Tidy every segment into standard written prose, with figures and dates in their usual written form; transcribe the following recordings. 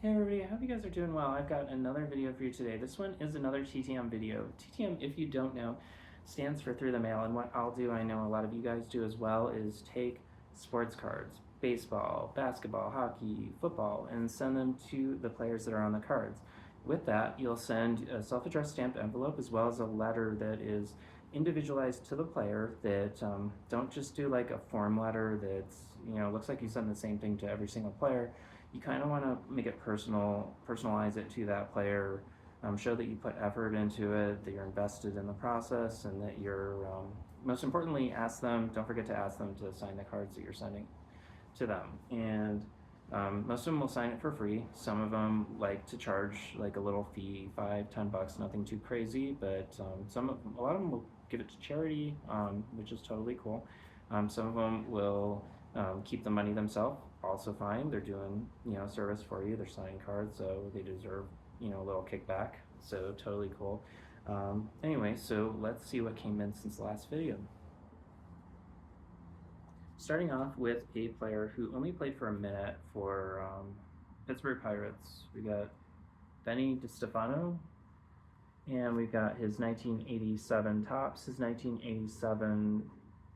Hey everybody, I hope you guys are doing well. I've got another video for you today. This one is another TTM video. TTM, if you don't know, stands for through the mail, and what I'll do, I know a lot of you guys do as well, is take sports cards, baseball, basketball, hockey, football, and send them to the players that are on the cards. With that, you'll send a self-addressed stamped envelope as well as a letter that is individualized to the player, that don't just do like a form letter that's, looks like you send the same thing to every single player. You kind of want to make it personalize it to that player, show that you put effort into it, that you're invested in the process, and that you're, most importantly, don't forget to ask them to sign the cards that you're sending to them. And most of them will sign it for free. Some of them like to charge like a little fee, $5-10, nothing too crazy, but a lot of them will give it to charity, which is totally cool. Some of them will keep the money themselves, also fine. They're doing, service for you. They're signing cards, so they deserve, a little kickback. So totally cool. Anyway, so let's see what came in since the last video. Starting off with a player who only played for a minute for Pittsburgh Pirates. We got Benny DiStefano, and we've got his 1987 Topps, his 1987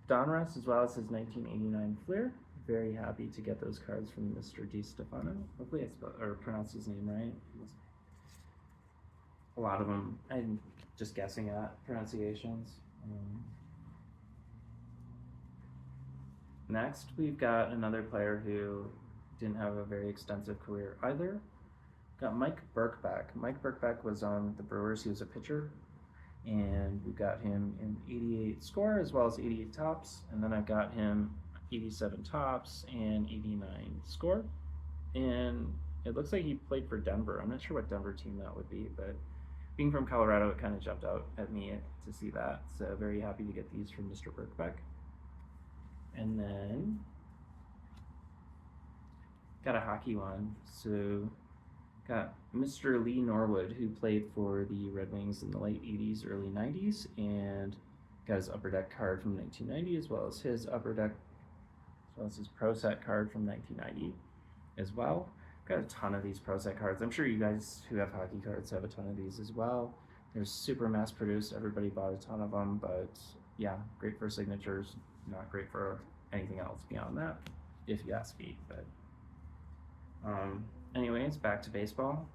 Donruss, as well as his 1989 Fleer. Very happy to get those cards from Mr. DiStefano. Hopefully I pronounced his name right. A lot of them, I'm just guessing at pronunciations. Next, we've got another player who didn't have a very extensive career either. Got Mike Birkbeck. Mike Birkbeck was on the Brewers. He was a pitcher. And we got him in 88 score as well as 88 Topps. And then I've got him 87 Topps and 89 score. And it looks like he played for Denver. I'm not sure what Denver team that would be, but being from Colorado, it kind of jumped out at me to see that. So very happy to get these from Mr. Birkbeck. And then got a hockey one. So got Mr. Lee Norwood, who played for the Red Wings in the late 80s, early 90s, and got his Upper Deck card from 1990, as well as his Upper Deck, as well as his Pro Set card from 1990 as well. Got a ton of these Pro Set cards. I'm sure you guys who have hockey cards have a ton of these as well. They're super mass produced. Everybody bought a ton of them, but yeah, great for signatures. Not great for anything else beyond that, if you ask me. But anyways, back to baseball.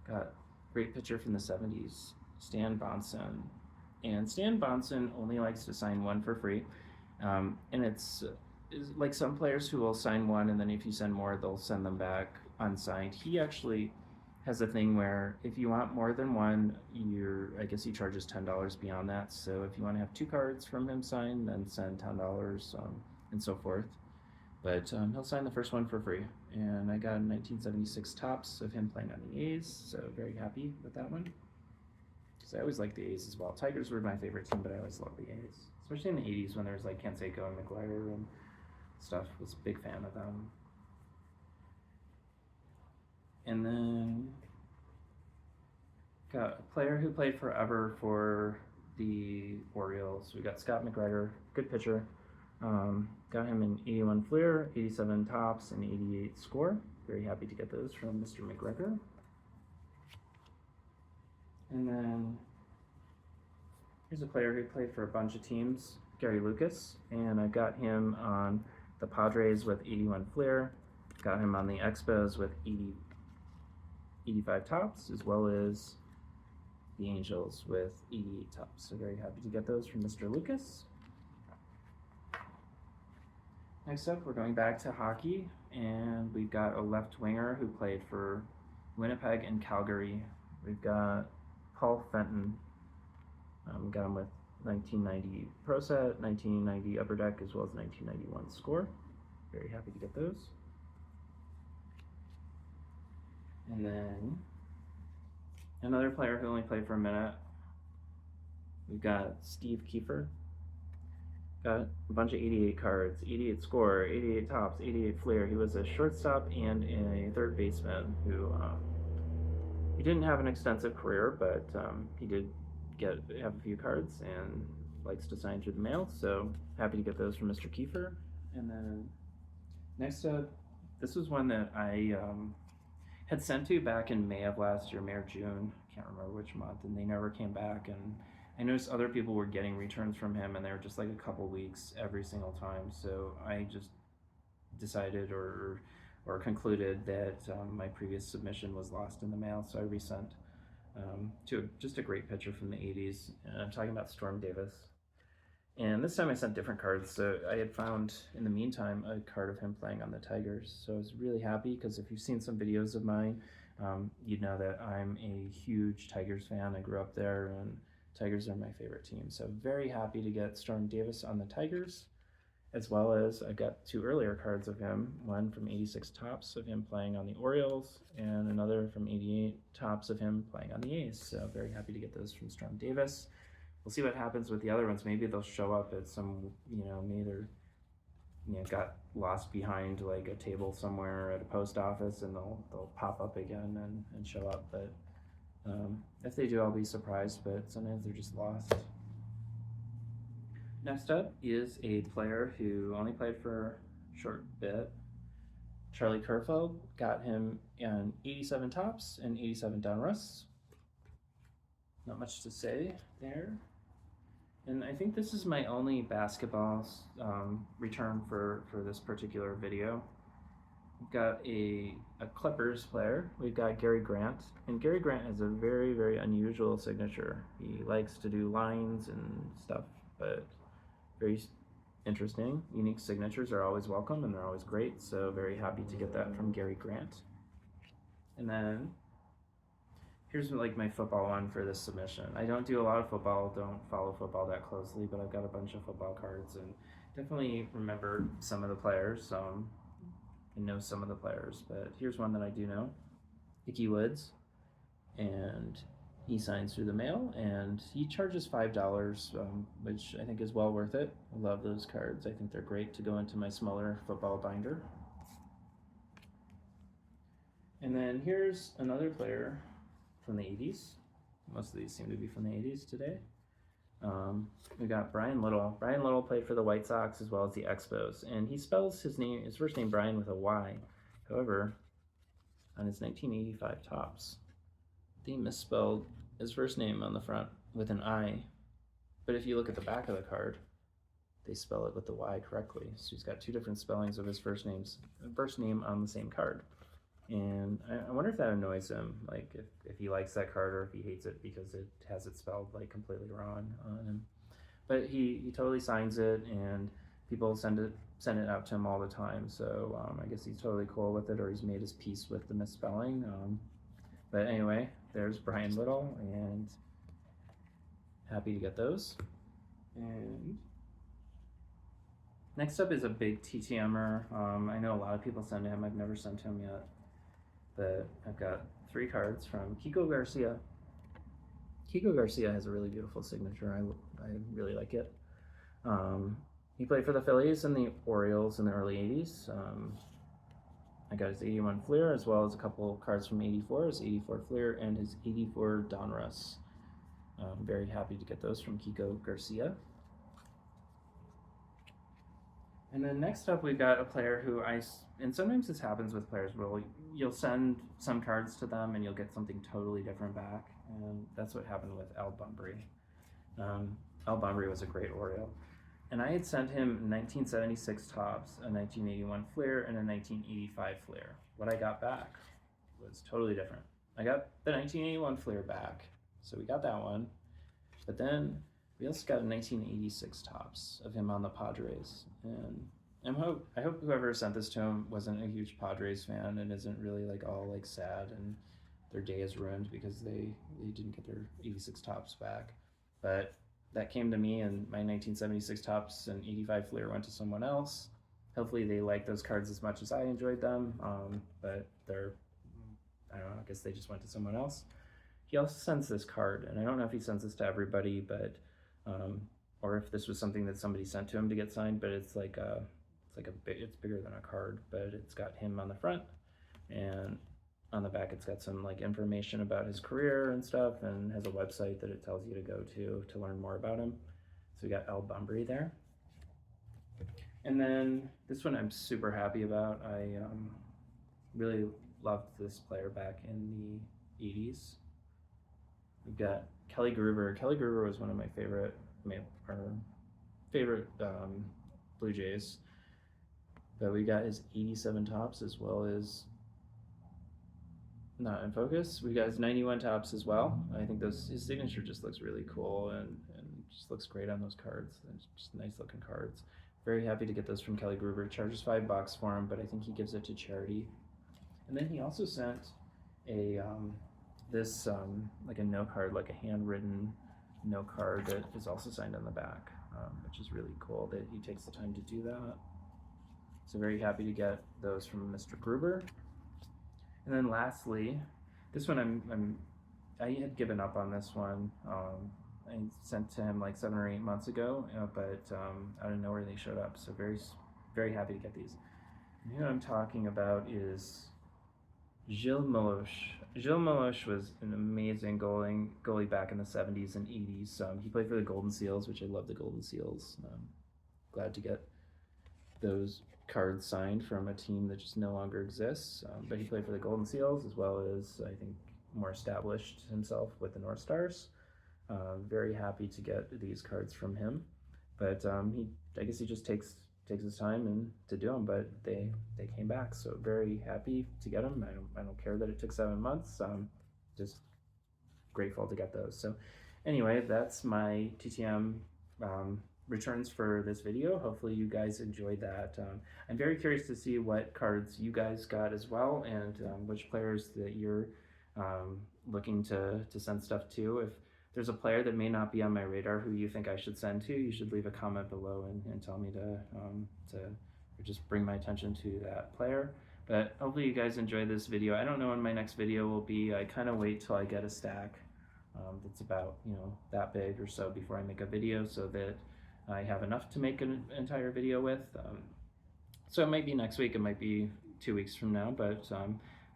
Got a great pitcher from the 70s, Stan Bonson. And Stan Bonson only likes to sign one for free. And it's like some players who will sign one, and then if you send more, they'll send them back unsigned. He actually has a thing where if you want more than one, I guess he charges $10 beyond that. So if you want to have 2 cards from him signed, then send $10 and so forth. But he'll sign the first one for free. And I got a 1976 Topps of him playing on the A's, so very happy with that one. Because I always liked the A's as well. Tigers were my favorite team, but I always loved the A's. Especially in the 80s when there was like Canseco and McGuire and stuff. Was a big fan of them. And then got a player who played forever for the Orioles. We got Scott McGregor, good pitcher. Got him in 81 Fleer, 87 Topps, and 88 score. Very happy to get those from Mr. McGregor. And then here's a player who played for a bunch of teams, Gary Lucas, and I got him on the Padres with 81 Fleer. Got him on the Expos with 85 Topps, as well as the Angels with 88 Topps. So very happy to get those from Mr. Lucas. Next up, we're going back to hockey, and we've got a left winger who played for Winnipeg and Calgary. We've got Paul Fenton. Got him with 1990 Pro Set, 1990 Upper Deck, as well as 1991 Score. Very happy to get those. And then another player who only played for a minute. We've got Steve Kiefer. Got a bunch of 88 cards, 88 score, 88 Topps, 88 Fleer. He was a shortstop and a third baseman who he didn't have an extensive career, but he did have a few cards and likes to sign through the mail. So happy to get those from Mr. Kiefer. And then next up, this was one that I had sent to back in May of last year, May or June, can't remember which month, and they never came back. And I noticed other people were getting returns from him, and they were just like a couple weeks every single time. So I just decided or concluded that my previous submission was lost in the mail. So I resent just a great picture from the 80s. And I'm talking about Storm Davis. And this time I sent different cards. So I had found, in the meantime, a card of him playing on the Tigers. So I was really happy because if you've seen some videos of mine, you'd know that I'm a huge Tigers fan. I grew up there, and Tigers are my favorite team. So very happy to get Storm Davis on the Tigers, as well as I got two earlier cards of him, one from 86 Tops of him playing on the Orioles, and another from 88 Tops of him playing on the A's. So very happy to get those from Storm Davis. We'll see what happens with the other ones. Maybe they'll show up at some, maybe they're, got lost behind like a table somewhere at a post office, and they'll pop up again and show up. But if they do, I'll be surprised, but sometimes they're just lost. Next up is a player who only played for a short bit. Charlie Kerfeld, got him in 87 Tops and 87 Donruss. Not much to say there. And I think this is my only basketball return for this particular video. We've got a Clippers player. We've got Gary Grant. And Gary Grant has a very, very unusual signature. He likes to do lines and stuff, but very interesting. Unique signatures are always welcome, and they're always great. So very happy to get that from Gary Grant. And then here's like my football one for this submission. I don't do a lot of football, don't follow football that closely, but I've got a bunch of football cards and definitely remember some of the players. I know some of the players, but here's one that I do know. Ickey Woods, and he signs through the mail, and he charges $5, which I think is well worth it. I love those cards. I think they're great to go into my smaller football binder. And then here's another player from the 80s. Most of these seem to be from the 80s today. We got Brian Little. Brian Little played for the White Sox as well as the Expos, and he spells his first name Brian with a Y. However, on his 1985 Tops, they misspelled his first name on the front with an I. But if you look at the back of the card, they spell it with the Y correctly. So he's got two different spellings of his first name on the same card. And I wonder if that annoys him, like if he likes that card or if he hates it because it has it spelled like completely wrong on him. But he totally signs it, and people send it out to him all the time. So I guess he's totally cool with it, or he's made his peace with the misspelling. But anyway, there's Brian Little, and happy to get those. And next up is a big TTMer. I know a lot of people send to him. I've never sent to him yet. But I've got three cards from Kiko Garcia. Kiko Garcia has a really beautiful signature. I really like it. He played for the Phillies and the Orioles in the early 80s. I got his 81 Fleer, as well as a couple cards from 84, his 84 Fleer and his 84 Donruss. I'm very happy to get those from Kiko Garcia. And then next up, we've got a player who and sometimes this happens with players where you'll send some cards to them and you'll get something totally different back. And that's what happened with Al Bunbury. Al Bunbury was a great Oriole. And I had sent him 1976 Tops, a 1981 Fleer, and a 1985 Fleer. What I got back was totally different. I got the 1981 Fleer back, so we got that one. But then we also got a 1986 Tops of him on the Padres. And I hope whoever sent this to him wasn't a huge Padres fan and isn't really like all like sad and their day is ruined because they didn't get their 86 Tops back. But that came to me, and my 1976 Tops and 85 Fleer went to someone else. Hopefully they like those cards as much as I enjoyed them, but I don't know, I guess they just went to someone else. He also sends this card, and I don't know if he sends this to everybody, but or if this was something that somebody sent to him to get signed, but it's it's bigger than a card, but it's got him on the front, and on the back it's got some like information about his career and stuff, and has a website that it tells you to go to learn more about him. So we got Al Bunbury there. And then this one I'm super happy about. I really loved this player back in the 80s. We've got Kelly Gruber. Kelly Gruber was one of my favorite Blue Jays. But we got his 87 tops as well as not in focus. We got his 91 tops as well. I think his signature just looks really cool and just looks great on those cards. It's just nice looking cards. Very happy to get those from Kelly Gruber. Charges $5 for him, but I think he gives it to charity. And then he also sent a like a note card, like a handwritten note card that is also signed on the back, which is really cool that he takes the time to do that. So very happy to get those from Mr. Gruber. And then lastly, this one I had given up on this one. I sent to him like 7 or 8 months ago, but out of nowhere they showed up. So very happy to get these. And who I'm talking about is Gilles Meloche. Gilles Meloche was an amazing goalie back in the 70s and 80s. He played for the Golden Seals, which I love the Golden Seals. Glad to get those cards signed from a team that just no longer exists. But he played for the Golden Seals as well as, I think, more established himself with the North Stars. Very happy to get these cards from him. But I guess he just takes his time and to do them, but they came back, so very happy to get them. I don't care that it took 7 months. Just grateful to get those. So anyway, that's my TTM returns for this video. Hopefully you guys enjoyed that. I'm very curious to see what cards you guys got as well, and which players that you're looking to send stuff to. If there's a player that may not be on my radar who you think I should send to, you should leave a comment below and tell me to or just bring my attention to that player. But hopefully you guys enjoyed this video. I don't know when my next video will be. I kind of wait till I get a stack that's about that big or so before I make a video, so that I have enough to make an entire video with. So it might be next week, it might be 2 weeks from now, but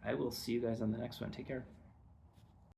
I will see you guys on the next one. Take care.